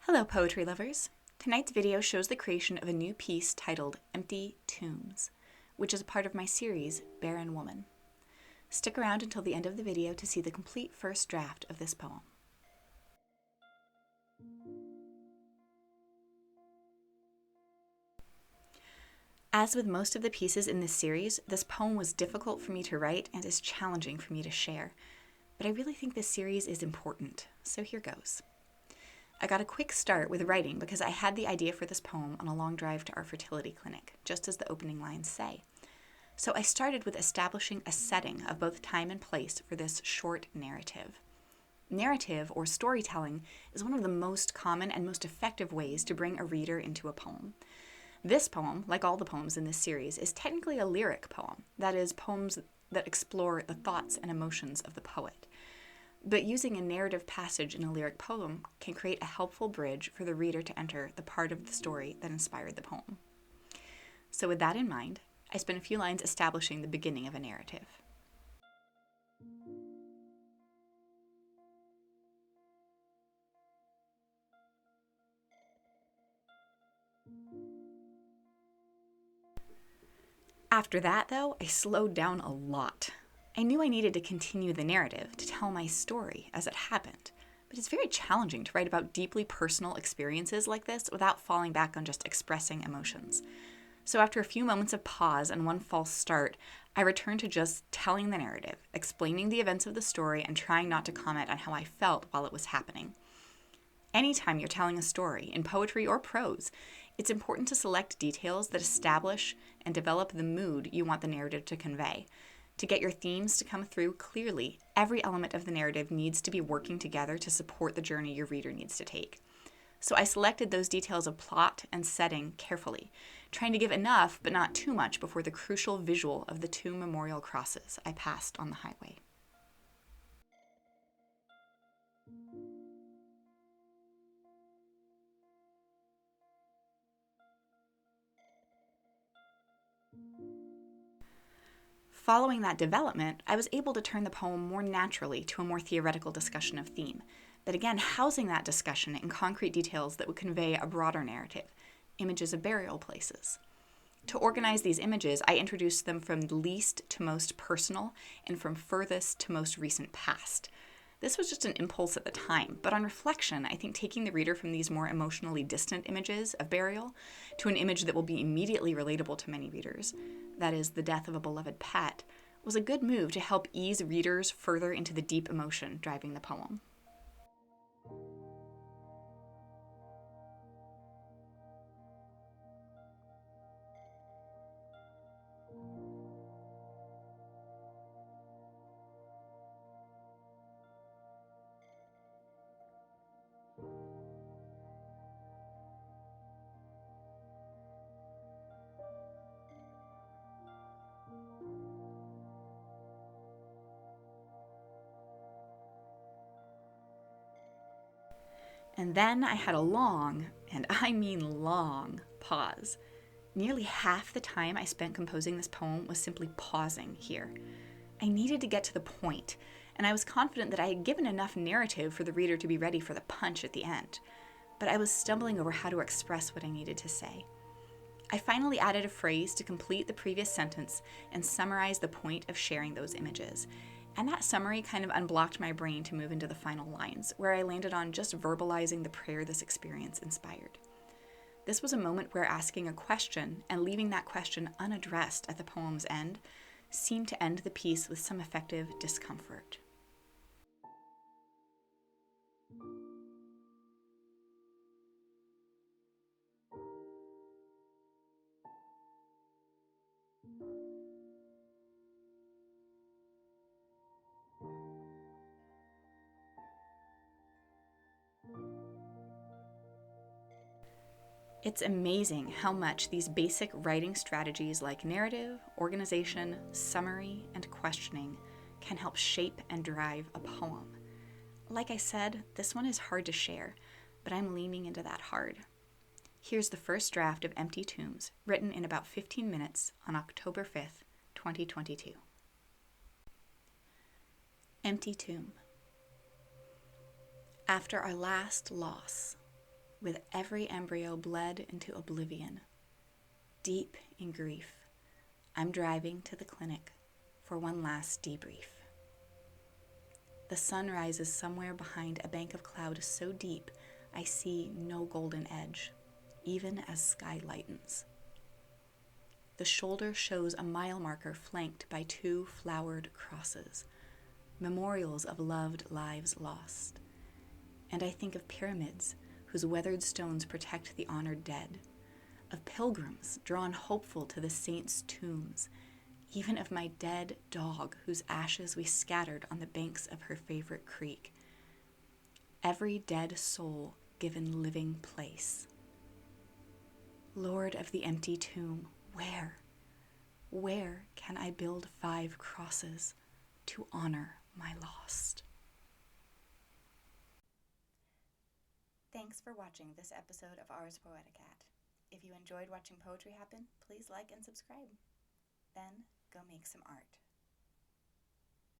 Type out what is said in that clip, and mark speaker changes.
Speaker 1: Hello, poetry lovers. Tonight's video shows the creation of a new piece titled Empty Tombs, which is a part of my series, Barren Woman. Stick around until the end of the video to see the complete first draft of this poem. As with most of the pieces in this series, this poem was difficult for me to write and is challenging for me to share. But I really think this series is important, so here goes. I got a quick start with writing because I had the idea for this poem on a long drive to our fertility clinic, just as the opening lines say. So I started with establishing a setting of both time and place for this short narrative. Narrative, or storytelling, is one of the most common and most effective ways to bring a reader into a poem. This poem, like all the poems in this series, is technically a lyric poem, that is, poems that explore the thoughts and emotions of the poet. But using a narrative passage in a lyric poem can create a helpful bridge for the reader to enter the part of the story that inspired the poem. So with that in mind, I spent a few lines establishing the beginning of a narrative. After that, though, I slowed down a lot. I knew I needed to continue the narrative, to tell my story as it happened, but it's very challenging to write about deeply personal experiences like this without falling back on just expressing emotions. So after a few moments of pause and one false start, I returned to just telling the narrative, explaining the events of the story and trying not to comment on how I felt while it was happening. Anytime you're telling a story, in poetry or prose, it's important to select details that establish and develop the mood you want the narrative to convey. To get your themes to come through clearly, every element of the narrative needs to be working together to support the journey your reader needs to take. So I selected those details of plot and setting carefully, trying to give enough but not too much before the crucial visual of the two memorial crosses I passed on the highway. Following that development, I was able to turn the poem more naturally to a more theoretical discussion of theme, but again, housing that discussion in concrete details that would convey a broader narrative, images of burial places. To organize these images, I introduced them from least to most personal and from furthest to most recent past. This was just an impulse at the time, but on reflection, I think taking the reader from these more emotionally distant images of burial to an image that will be immediately relatable to many readers, that is, the death of a beloved pet, was a good move to help ease readers further into the deep emotion driving the poem. And then I had a long, and I mean long, pause. Nearly half the time I spent composing this poem was simply pausing here. I needed to get to the point, and I was confident that I had given enough narrative for the reader to be ready for the punch at the end. But I was stumbling over how to express what I needed to say. I finally added a phrase to complete the previous sentence and summarize the point of sharing those images. And that summary kind of unblocked my brain to move into the final lines, where I landed on just verbalizing the prayer this experience inspired. This was a moment where asking a question and leaving that question unaddressed at the poem's end seemed to end the piece with some effective discomfort. It's amazing how much these basic writing strategies like narrative, organization, summary, and questioning can help shape and drive a poem. Like I said, this one is hard to share, but I'm leaning into that hard. Here's the first draft of Empty Tombs, written in about 15 minutes on October 5th, 2022. Empty Tomb. After our last loss, with every embryo bled into oblivion. Deep in grief, I'm driving to the clinic for one last debrief. The sun rises somewhere behind a bank of cloud so deep I see no golden edge, even as sky lightens. The shoulder shows a mile marker flanked by 2 flowered crosses, memorials of loved lives lost. And I think of pyramids whose weathered stones protect the honored dead, of pilgrims drawn hopeful to the saints' tombs, even of my dead dog whose ashes we scattered on the banks of her favorite creek. Every dead soul given living place. Lord of the empty tomb, where can I build 5 crosses to honor my lost? Thanks for watching this episode of Ars Poeticat. If you enjoyed watching poetry happen, please like and subscribe. Then go make some art.